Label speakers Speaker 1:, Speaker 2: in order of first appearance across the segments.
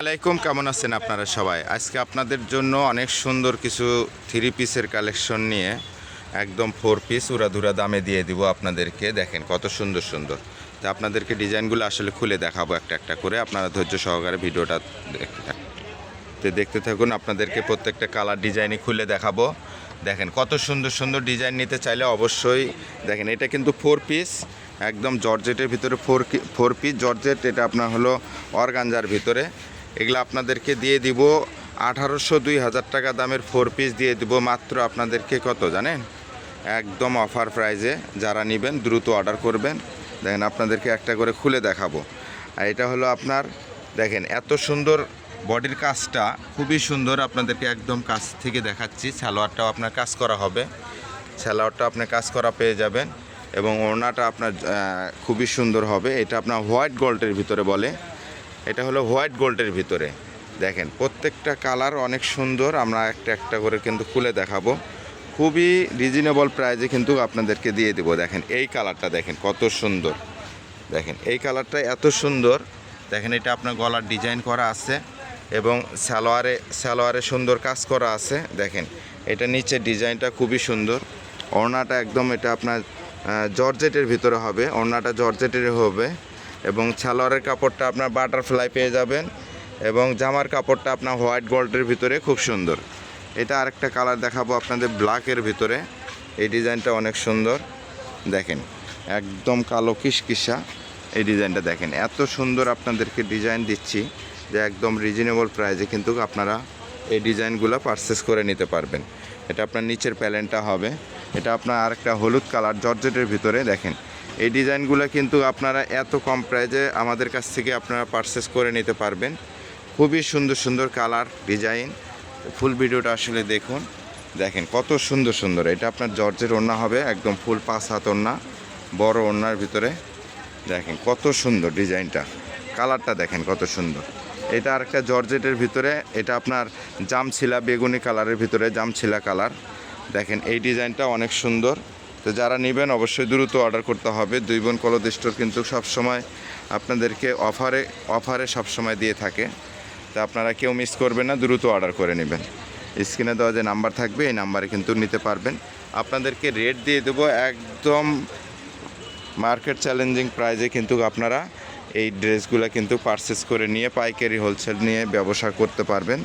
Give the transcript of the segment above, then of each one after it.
Speaker 1: আসসালামাইকুম, কেমন আছেন আপনারা সবাই? আজকে আপনাদের জন্য অনেক সুন্দর কিছু থ্রি পিসের কালেকশন নিয়ে একদম 4 পিস উড়াধুরা দামে দিয়ে দিব আপনাদেরকে। দেখেন কত সুন্দর সুন্দর। তো আপনাদেরকে ডিজাইনগুলো আসলে খুলে দেখাবো একটা একটা করে। আপনারা ধৈর্য সহকারে ভিডিওটা দেখতে থাকুন। আপনাদেরকে প্রত্যেকটা কালার ডিজাইনই খুলে দেখাবো। দেখেন কত সুন্দর সুন্দর ডিজাইন নিতে চাইলে অবশ্যই দেখেন, এটা কিন্তু 4 পিস একদম জর্জেটের ভিতরে। ফোর পিস জর্জেট, এটা আপনার হলো অর্গানজার ভিতরে। এগুলো আপনাদেরকে দিয়ে দিব 1800-2000 টাকা দামের 4 পিস দিয়ে দিব মাত্র আপনাদেরকে কত জানেন? একদম অফার প্রাইজে। যারা নেবেন দ্রুত অর্ডার করবেন। দেখেন আপনাদেরকে একটা করে খুলে দেখাবো। আর এটা হলো আপনার, দেখেন এত সুন্দর বডির কাজটা, খুবই সুন্দর। আপনাদেরকে একদম কাছ থেকে দেখাচ্ছি। সালোয়ারটাও আপনার কাজ করা হবে, সালোয়ারটা আপনার কাজ করা পেয়ে যাবেন। এবং ওড়নাটা আপনার খুবই সুন্দর হবে। এটা আপনার হোয়াইট গোল্ডের ভিতরে বলে, এটা হলো হোয়াইট গোল্ডের ভিতরে। দেখেন প্রত্যেকটা কালার অনেক সুন্দর। আমরা একটা একটা করে কিন্তু খুলে দেখাবো। খুবই রিজনেবল প্রাইজে কিন্তু আপনাদেরকে দিয়ে দেবো। দেখেন এই কালারটা, দেখেন কত সুন্দর। দেখেন এই কালারটা এত সুন্দর। দেখেন এটা আপনার গলার ডিজাইন করা আছে এবং সালোয়ারে সুন্দর কাজ করা আছে। দেখেন এটা নিচের ডিজাইনটা খুবই সুন্দর। ওড়নাটা একদম এটা আপনার জর্জেটের ভিতরে হবে, ওড়নাটা জর্জেটের হবে। এবং সালোয়ারের কাপড়টা আপনার বাটারফ্লাই পেয়ে যাবেন। এবং জামার কাপড়টা আপনার হোয়াইট গোল্ডের ভিতরে, খুব সুন্দর। এটা আরেকটা কালার দেখাবো আপনাদের, ব্ল্যাকের ভিতরে। এই ডিজাইনটা অনেক সুন্দর। দেখেন একদম কালো কিসকিসা এই ডিজাইনটা। দেখেন এত সুন্দর আপনাদেরকে ডিজাইন দিচ্ছি যে একদম রিজনেবল প্রাইসে কিন্তু আপনারা এই ডিজাইনগুলো পারচেস করে নিতে পারবেন। এটা আপনার নিচের প্যালেনটা হবে। এটা আপনার আরেকটা হলুদ কালার জর্জেটের ভিতরে। দেখেন এই ডিজাইনগুলো কিন্তু আপনারা এত কম প্রাইসে আমাদের কাছ থেকে আপনারা পারচেস করে নিতে পারবেন। খুবই সুন্দর সুন্দর কালার ডিজাইন। ফুল ভিডিওটা আসলে দেখুন। দেখেন কত সুন্দর সুন্দর। এটা আপনার জর্জের ওড়না হবে, একদম ফুল 5 হাত ওড়না, বড় ওড়নার ভিতরে। দেখেন কত সুন্দর ডিজাইনটা, কালারটা দেখেন কত সুন্দর। এটা আরেকটা জর্জেটের ভিতরে। এটা আপনার জামছিলা বেগুনি কালারের ভিতরে, জামছিলা কালার। দেখেন এই ডিজাইনটা অনেক সুন্দর। তো যারা নেবেন অবশ্যই দ্রুত অর্ডার করতে হবে। দুই বোন ক্লথ স্টোর কিন্তু সবসময় আপনাদেরকে অফারে সবসময় দিয়ে থাকে। তো আপনারা কেউ মিস করবেন না, দ্রুত অর্ডার করে নেবেন। স্ক্রিনে দেওয়া যে নাম্বার থাকবে এই নাম্বারে কিন্তু নিতে পারবেন। আপনাদেরকে রেট দিয়ে দেবো একদম মার্কেট চ্যালেঞ্জিং প্রাইজে। কিন্তু আপনারা এই ড্রেসগুলো কিন্তু পারচেস করে নিয়ে পাইকারি হোলসেল নিয়ে ব্যবসা করতে পারবেন।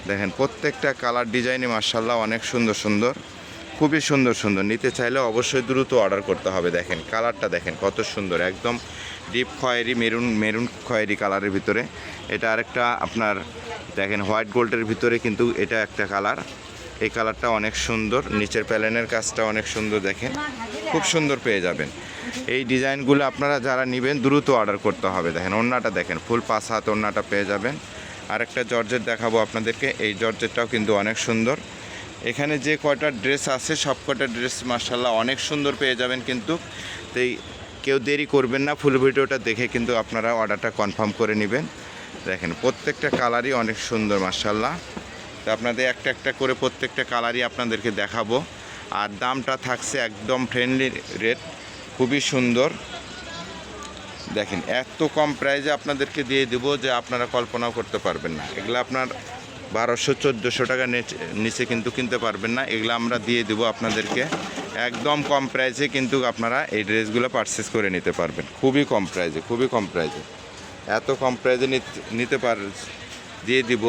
Speaker 1: দেখেন প্রত্যেকটা কালার ডিজাইনই মাশাআল্লাহ অনেক সুন্দর সুন্দর, খুবই সুন্দর সুন্দর। নিতে চাইলে অবশ্যই দ্রুত অর্ডার করতে হবে। দেখেন কালারটা দেখেন কত সুন্দর, একদম ডিপ খয়েরি, মেরুন খয়েরি কালারের ভিতরে। এটা আরেকটা আপনার দেখেন হোয়াইট গোল্ডের ভিতরে কিন্তু এটা একটা কালার। এই কালারটা অনেক সুন্দর, নিচের প্যালেনের কাজটা অনেক সুন্দর। দেখেন খুব সুন্দর পেয়ে যাবেন। এই ডিজাইনগুলো আপনারা যারা নেবেন দ্রুত অর্ডার করতে হবে। দেখেন ওড়নাটা দেখেন ফুল 5 হাত ওড়নাটা পেয়ে যাবেন। আরেকটা জর্জেট দেখাবো আপনাদেরকে। এই জর্জেটটাও কিন্তু অনেক সুন্দর। এখানে যে কয়টা ড্রেস আছে সব কয়টা ড্রেস মাশাআল্লাহ অনেক সুন্দর পেয়ে যাবেন। কিন্তু তাই কেউ দেরি করবেন না, ফুল ভিডিওটা দেখে কিন্তু আপনারা অর্ডারটা কনফার্ম করে নেবেন। দেখেন প্রত্যেকটা কালারই অনেক সুন্দর মাশাআল্লাহ। তো আপনাদের একটা একটা করে প্রত্যেকটা কালারই আপনাদেরকে দেখাবো। আর দামটা থাকছে একদম ফ্রেন্ডলি রেট, খুবই সুন্দর। দেখেন এত কম প্রাইসে আপনাদেরকে দিয়ে দেবো যে আপনারা কল্পনাও করতে পারবেন না। এগুলো আপনার 1200-1400 টাকা নিচে কিন্তু কিনতে পারবেন না। এগুলো আমরা দিয়ে দেবো আপনাদেরকে একদম কম প্রাইসে। কিন্তু আপনারা এই ড্রেসগুলো পারচেস করে নিতে পারবেন খুবই কম প্রাইসে, খুবই কম প্রাইসে। এত কম প্রাইসে দিয়ে দিব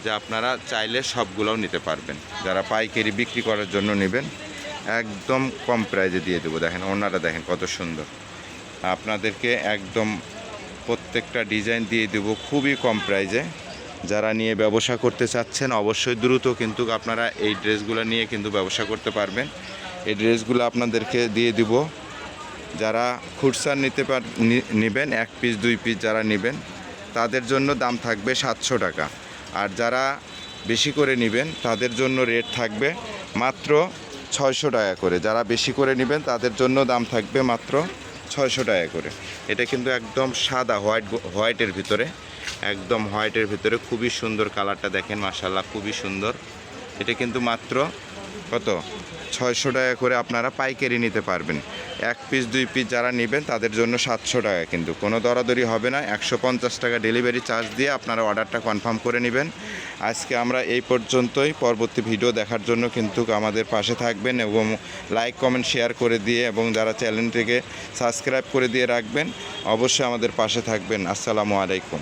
Speaker 1: যে আপনারা চাইলে সবগুলোও নিতে পারবেন। যারা পাইকারি বিক্রি করার জন্য নেবেন একদম কম প্রাইসে দিয়ে দেবো। দেখেন ওড়নাটা দেখেন কত সুন্দর। আপনাদেরকে একদম প্রত্যেকটা ডিজাইন দিয়ে দেব খুবই কম প্রাইসে। যারা নিয়ে ব্যবসা করতে চাচ্ছেন অবশ্যই দ্রুত কিন্তু আপনারা এই ড্রেসগুলো নিয়ে কিন্তু ব্যবসা করতে পারবেন। এই ড্রেসগুলো আপনাদেরকে দিয়ে দিব। যারা খুচরা নেবেন 1 পিস 2 পিস যারা নেবেন তাদের জন্য দাম থাকবে 700 টাকা। আর যারা বেশি করে নেবেন তাদের জন্য রেট থাকবে মাত্র 600 টাকা করে। যারা বেশি করে নেবেন তাদের জন্য দাম থাকবে মাত্র 600 টাকা করে। এটা কিন্তু একদম সাদা হোয়াইটের ভিতরে, একদম হোয়াইটের ভিতরে খুবই সুন্দর কালারটা দেখেন মাশাআল্লাহ, খুবই সুন্দর। এটা কিন্তু মাত্র কত 600 টাকা করে আপনারা পাইকারি নিতে পারবেন। 1 পিস 2 পিস যারা নেবেন তাদের জন্য 700 টাকা, কিন্তু কোনো দরাদরি হবে না। 150 টাকা ডেলিভারি চার্জ দিয়ে আপনারা অর্ডারটা কনফার্ম করে নেবেন। আজকে আমরা এই পর্যন্তই। পরবর্তী ভিডিও দেখার জন্য কিন্তু আমাদের পাশে থাকবেন এবং লাইক কমেন্ট শেয়ার করে দিয়ে এবং যারা চ্যানেলটিকে সাবস্ক্রাইব করে দিয়ে রাখবেন, অবশ্যই আমাদের পাশে থাকবেন। আসসালামু আলাইকুম।